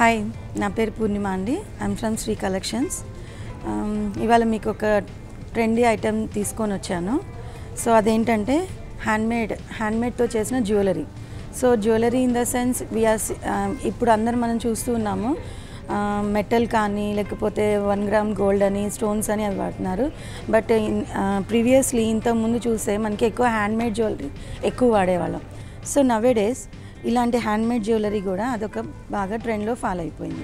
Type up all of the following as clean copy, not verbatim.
Hi, నా పేరు పూర్ణిమ అండి. I am from Sri collections. ఇవాళ మీకు ఒక ట్రెండీ ఐటెం తీసుకొని వచ్చాను. సో అదేంటంటే హ్యాండ్మేడ్తో చేసిన jewellery. So jewellery in the sense ఇప్పుడు అందరం మనం చూస్తూ ఉన్నాము, మెటల్ కానీ లేకపోతే 1 గ్రామ్ గోల్డ్ అని, స్టోన్స్ అని అవి వాడుతున్నారు. బట్ ప్రీవియస్లీ ఇంతకుముందు చూస్తే మనకి ఎక్కువ హ్యాండ్మేడ్ జ్యువెలరీ ఎక్కువ వాడేవాళ్ళం. సో నవేడేస్ ఇలాంటి హ్యాండ్మేడ్ జ్యువెలరీ కూడా అదొక బాగా ట్రెండ్లో ఫాలో అయిపోయింది.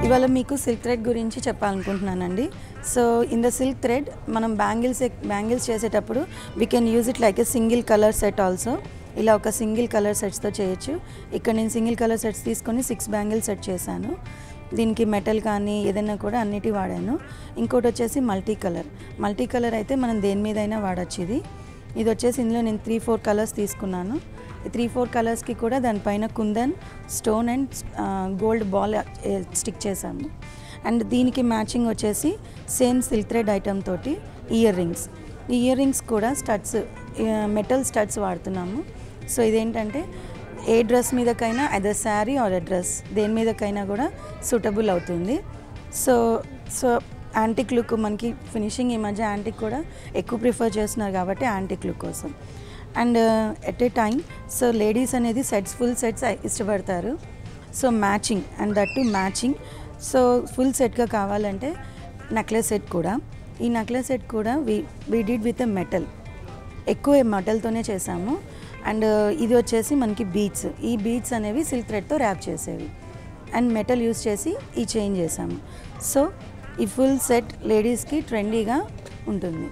ఇవాళ మీకు సిల్క్ థ్రెడ్ గురించి చెప్పాలనుకుంటున్నానండి. So in the silk thread మనం బ్యాంగిల్స్ చేసేటప్పుడు we can use it like a single colour set also. ఇలా ఒక సింగిల్ కలర్ సెట్స్తో చేయొచ్చు. ఇక్కడ నేను సింగిల్ కలర్ సెట్స్ తీసుకొని 6 బ్యాంగిల్స్ సెట్ చేశాను. దీనికి మెటల్ కానీ ఏదైనా కూడా అన్నిటి వాడాను. ఇంకోటి వచ్చేసి మల్టీ కలర్ అయితే మనం దేని మీద అయినా వాడచ్చు. ఇది వచ్చేసి ఇందులో నేను 3-4 కలర్స్ తీసుకున్నాను. ఈ 3-4 కలర్స్కి కూడా దానిపైన kundan, stone and gold ball stick చేశాము. అండ్ దీనికి మ్యాచింగ్ వచ్చేసి సేమ్ సిల్క్ థ్రెడ్ ఐటమ్ తోటి ఇయర్ రింగ్స్. ఈ ఇయర్ రింగ్స్ కూడా స్టడ్స్, మెటల్ స్టడ్స్ వాడుతున్నాము. సో ఇదేంటంటే ఏ డ్రెస్ మీదకైనా, other sari or a dress, దేని మీదకైనా కూడా సూటబుల్ అవుతుంది. సో యాంటిక్ లుక్, మనకి ఫినిషింగ్ ఈ మధ్య యాంటిక్ కూడా ఎక్కువ ప్రిఫర్ చేస్తున్నారు కాబట్టి యాంటిక్ లుక్ కోసం. And at a time so ladies అనేది ఫుల్ సెట్స్ ఇష్టపడతారు. So matching and that to matching. So full సెట్గా కావాలంటే నెక్లెస్ సెట్ కూడా, ఈ నెక్లెస్ సెట్ కూడా we did with a metal, ఎక్కువ మెటల్తోనే చేసాము. అండ్ ఇది వచ్చేసి మనకి బీడ్స్. ఈ బీడ్స్ అనేవి సిల్క్ థ్రెడ్తో ర్యాప్ చేసేవి అండ్ మెటల్ యూస్ చేసి ఈ చైన్ చేసాము. సో ఈ ఫుల్ సెట్ లేడీస్కి ట్రెండీగా ఉంటుంది.